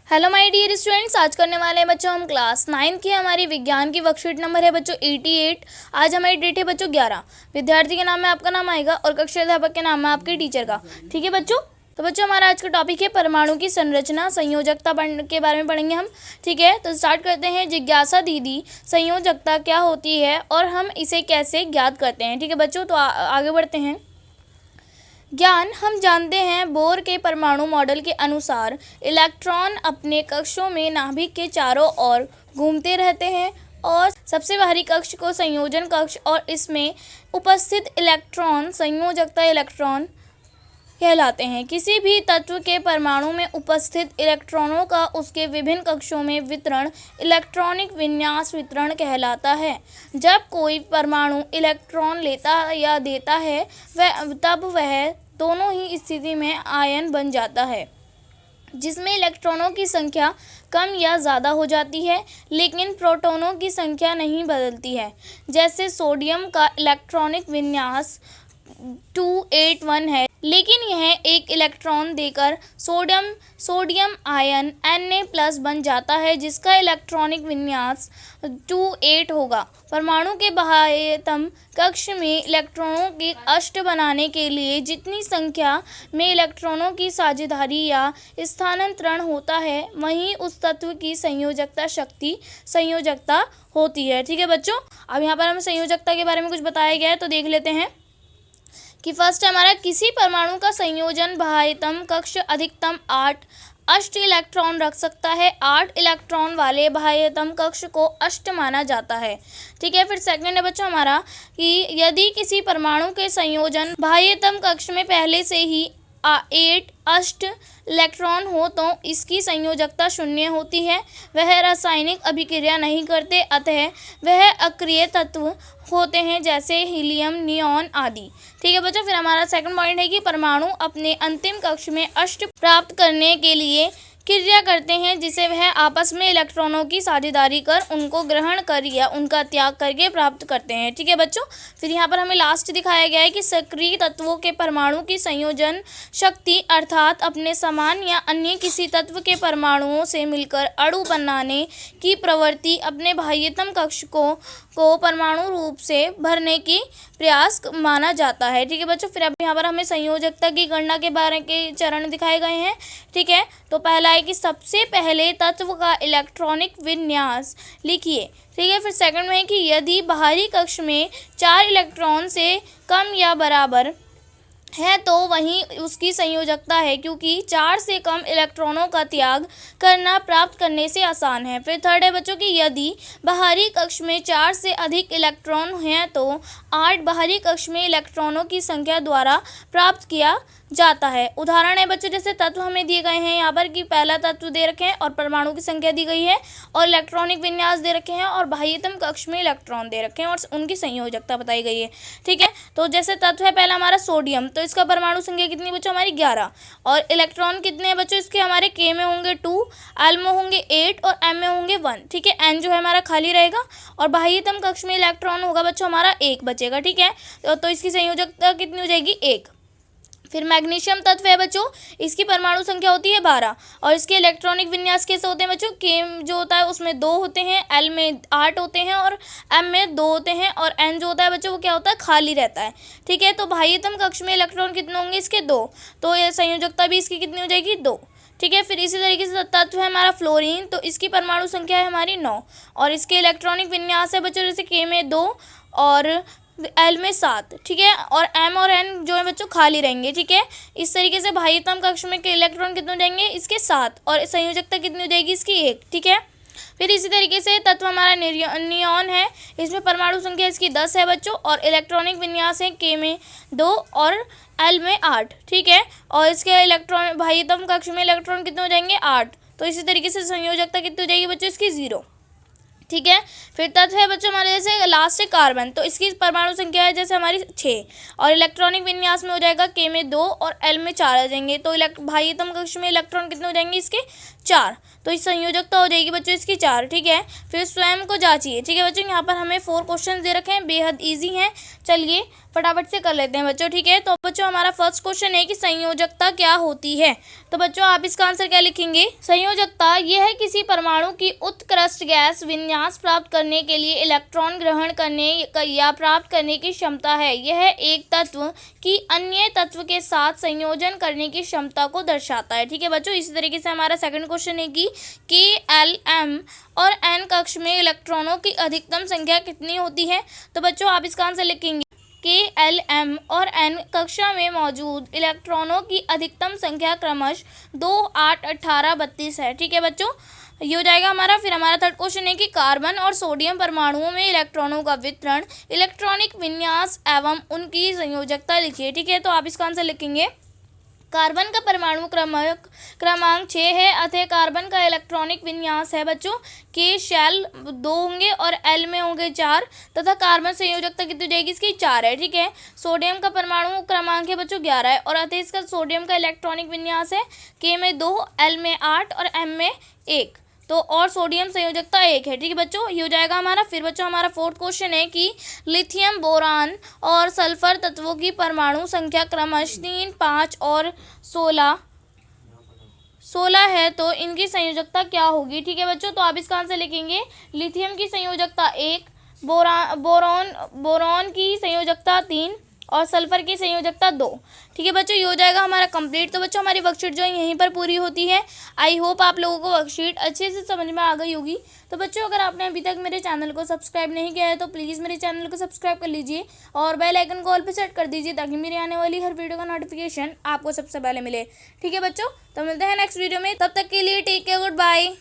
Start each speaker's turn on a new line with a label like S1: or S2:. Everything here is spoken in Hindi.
S1: हेलो माय डियर स्टूडेंट्स, आज करने वाले हैं बच्चों हम क्लास 9 की हमारी विज्ञान की वर्कशीट नंबर है बच्चों 88। आज हमारी डेट है बच्चों 11। विद्यार्थी के नाम में आपका नाम आएगा और कक्षा अध्यापक के नाम में आपके टीचर का। ठीक है बच्चों, तो बच्चों हमारा आज का टॉपिक है परमाणु की संरचना संयोजकता के बारे में पढ़ेंगे हम। ठीक है, तो स्टार्ट करते हैं। जिज्ञासा दीदी, संयोजकता क्या होती है और हम इसे कैसे ज्ञात करते हैं। ठीक है बच्चों, तो आगे बढ़ते हैं। ज्ञान, हम जानते हैं बोर के परमाणु मॉडल के अनुसार इलेक्ट्रॉन अपने कक्षों में नाभिक के चारों ओर घूमते रहते हैं और सबसे बाहरी कक्ष को संयोजन कक्ष और इसमें उपस्थित इलेक्ट्रॉन संयोजकता इलेक्ट्रॉन कहलाते हैं। किसी भी तत्व के परमाणु में उपस्थित इलेक्ट्रॉनों का उसके विभिन्न कक्षों में वितरण इलेक्ट्रॉनिक विन्यास वितरण कहलाता है। जब कोई परमाणु इलेक्ट्रॉन लेता या देता है तब वह दोनों ही स्थिति में आयन बन जाता है, जिसमें इलेक्ट्रॉनों की संख्या कम या ज़्यादा हो जाती है, लेकिन प्रोटॉनों की संख्या नहीं बदलती है। जैसे सोडियम का इलेक्ट्रॉनिक विन्यास 281 है, लेकिन यह एक इलेक्ट्रॉन देकर सोडियम आयन Na+ बन जाता है, जिसका इलेक्ट्रॉनिक विन्यास 28 होगा। परमाणु के बाह्यतम कक्ष में इलेक्ट्रॉनों के अष्ट बनाने के लिए जितनी संख्या में इलेक्ट्रॉनों की साझेदारी या स्थानांतरण होता है, वहीं उस तत्व की संयोजकता शक्ति संयोजकता होती है। ठीक है बच्चों, अब यहाँ पर हमें संयोजकता के बारे में कुछ बताया गया है, तो देख लेते हैं कि फर्स्ट है हमारा, किसी परमाणु का संयोजन बाह्यतम कक्ष अधिकतम 8 अष्ट इलेक्ट्रॉन रख सकता है। 8 इलेक्ट्रॉन वाले बाह्यतम कक्ष को अष्ट माना जाता है। ठीक है, फिर सेकंड है बच्चों हमारा कि यदि किसी परमाणु के संयोजन बाह्यतम कक्ष में पहले से ही 8 अष्ट इलेक्ट्रॉन हो तो इसकी संयोजकता 0 होती है। वह रासायनिक अभिक्रिया नहीं करते, अतः वह अक्रिय तत्व होते हैं, जैसे हीलियम, नियॉन आदि। ठीक है बच्चों, फिर हमारा सेकंड पॉइंट है कि परमाणु अपने अंतिम कक्ष में अष्ट प्राप्त करने के लिए क्रिया करते हैं, जिसे वह आपस में इलेक्ट्रॉनों की साझेदारी कर उनको ग्रहण कर या उनका त्याग करके प्राप्त करते हैं। ठीक है बच्चों, फिर यहाँ पर हमें लास्ट दिखाया गया है कि सक्रिय तत्वों के परमाणु की संयोजन शक्ति अर्थात अपने समान या अन्य किसी तत्व के परमाणुओं से मिलकर अणु बनाने की प्रवृत्ति अपने बाह्यतम कक्ष को परमाणु रूप से भरने की प्रयास माना जाता है। ठीक है बच्चों, फिर अब यहाँ पर हमें संयोजकता की गणना के बारे के चरण दिखाए गए हैं। ठीक है, तो पहला है कि सबसे पहले तत्व का इलेक्ट्रॉनिक विन्यास लिखिए। ठीक है, फिर सेकंड में है कि यदि बाहरी कक्ष में 4 इलेक्ट्रॉन से कम या बराबर है तो वहीं उसकी संयोजकता है, क्योंकि 4 से कम इलेक्ट्रॉनों का त्याग करना प्राप्त करने से आसान है। फिर थर्ड है बच्चों कि यदि बाहरी कक्ष में 4 से अधिक इलेक्ट्रॉन हैं तो 8 बाहरी कक्ष में इलेक्ट्रॉनों की संख्या द्वारा प्राप्त किया जाता है। उदाहरण है बच्चों, जैसे तत्व हमें दिए गए हैं यहाँ पर कि पहला तत्व दे रखे हैं और परमाणु की संख्या दी गई है और इलेक्ट्रॉनिक विन्यास दे रखे हैं और बाह्यतम कक्ष में इलेक्ट्रॉन दे रखे हैं और उनकी संयोजकता बताई गई है। ठीक है, तो जैसे तत्व है पहला हमारा सोडियम, तो इसका परमाणु संख्या कितनी बच्चों हमारी 11 और इलेक्ट्रॉन कितने हैं बच्चों इसके हमारे K में होंगे 2, L में होंगे 8 और M में होंगे 1। ठीक है, N जो है हमारा खाली रहेगा और बाह्यतम कक्ष में इलेक्ट्रॉन होगा बच्चों हमारा 1 बचेगा। ठीक है, तो इसकी संयोजकता कितनी हो जाएगी 1। फिर मैग्नीशियम तत्व है बच्चों, इसकी परमाणु संख्या होती है 12 और इसके इलेक्ट्रॉनिक विन्यास कैसे होते हैं बच्चों, K जो होता है उसमें 2 होते हैं, L में 8 होते हैं और M में 2 होते हैं और N जो होता है बच्चों वो क्या होता है खाली रहता है। ठीक है, तो बाह्यतम कक्ष में इलेक्ट्रॉन कितने होंगे इसके 2, तो ये संयोजकता भी इसकी कितनी हो जाएगी 2। ठीक है, फिर इसी तरीके से तत्व है हमारा फ्लोरीन, तो इसकी परमाणु संख्या है हमारी 9 और इसके इलेक्ट्रॉनिक विन्यास है बच्चों जैसे K में 2 और L में 7। ठीक है, और M और N जो है बच्चों खाली रहेंगे। ठीक है, इस तरीके से बाह्यतम कक्ष में के इलेक्ट्रॉन कितने हो जाएंगे इसके 7 और संयोजकता कितनी हो जाएगी इसकी 1। ठीक है, फिर इसी तरीके से तत्व हमारा नियॉन है, इसमें परमाणु संख्या इसकी 10 है बच्चों और इलेक्ट्रॉनिक विन्यास है K में 2 और L में 8। ठीक है, और इसके इलेक्ट्रॉन बाह्यतम कक्ष में इलेक्ट्रॉन कितने हो जाएंगे 8, तो इसी तरीके से संयोजकता कितनी हो जाएगी बच्चों इसकी 0। ठीक है, फिर तत्व है बच्चों हमारे जैसे लास्ट है कार्बन, तो इसकी परमाणु संख्या है जैसे हमारी 6 और इलेक्ट्रॉनिक विन्यास में हो जाएगा K में 2 और L में 4 आ जाएंगे, तो बाह्यतम कक्ष में इलेक्ट्रॉन कितने हो जाएंगे इसके 4, तो इस संयोजकता हो जाएगी बच्चों इसकी 4। ठीक है, फिर स्वयं को जांचिए। ठीक है बच्चों, यहाँ पर हमें 4 क्वेश्चन दे रखे हैं, बेहद ईजी हैं। चलिए फटाफट से कर लेते हैं बच्चों, ठीक है। तो बच्चों हमारा फर्स्ट क्वेश्चन है कि संयोजकता क्या होती है। तो बच्चों आप इसका आंसर क्या लिखेंगे? संयोजकता यह है किसी परमाणु की उत्कृष्ट गैस विन्यास प्राप्त करने के लिए इलेक्ट्रॉन ग्रहण करने या प्राप्त करने की क्षमता है। यह एक तत्व की अन्य तत्व के साथ संयोजन करने की क्षमता को दर्शाता है, ठीक है बच्चों। इसी तरीके से हमारा सेकंड क्वेश्चन है कि KLM और N कक्ष में इलेक्ट्रॉनों की अधिकतम संख्या कितनी होती है। तो बच्चों आप इसका आंसर लिखेंगे KLM और N कक्षा में मौजूद इलेक्ट्रॉनों की अधिकतम संख्या क्रमश 2, 8, 18, 32 है, ठीक है बच्चों। ये हो जाएगा हमारा। फिर हमारा थर्ड क्वेश्चन है कि कार्बन और सोडियम परमाणुओं में इलेक्ट्रॉनों का वितरण, इलेक्ट्रॉनिक विन्यास एवं उनकी संयोजकता लिखिए, ठीक है। तो आप इसका आंसर लिखेंगे कार्बन का परमाणु क्रमांक 6 है, अतः कार्बन का इलेक्ट्रॉनिक विन्यास है बच्चों के शेल 2 होंगे और L में होंगे 4 तथा कार्बन संयोजकता कितनी हो जाएगी इसकी 4 है, ठीक है। सोडियम का परमाणु क्रमांक है बच्चों 11 है और अतः इसका सोडियम का इलेक्ट्रॉनिक विन्यास है K में 2, L में 8 और M में 1, तो और सोडियम संयोजकता 1 है, ठीक है बच्चों। ये हो जाएगा हमारा। फिर बच्चों हमारा फोर्थ क्वेश्चन है कि लिथियम, बोरान और सल्फर तत्वों की परमाणु संख्या क्रमश 3, 5 और 16 है, तो इनकी संयोजकता क्या होगी, ठीक है बच्चों। तो आप इसका आंसर लिखेंगे लिथियम की संयोजकता 1, बोरॉन की संयोजकता 3 और सल्फर की संयोजकता 2, ठीक है बच्चों। ये हो जाएगा हमारा कंप्लीट। तो बच्चों हमारी वर्कशीट जो है यहीं पर पूरी होती है। आई होप आप लोगों को वर्कशीट अच्छे से समझ में आ गई होगी। तो बच्चों अगर आपने अभी तक मेरे चैनल को सब्सक्राइब नहीं किया है तो प्लीज़ मेरे चैनल को सब्सक्राइब कर लीजिए और बेल आइकन को ऑल पे सेट कर दीजिए ताकि मेरी आने वाली हर वीडियो का नोटिफिकेशन आपको सबसे पहले मिले, ठीक है बच्चों। तो मिलते हैं नेक्स्ट वीडियो में, तब तक के लिए टेक केयर, गुड बाय।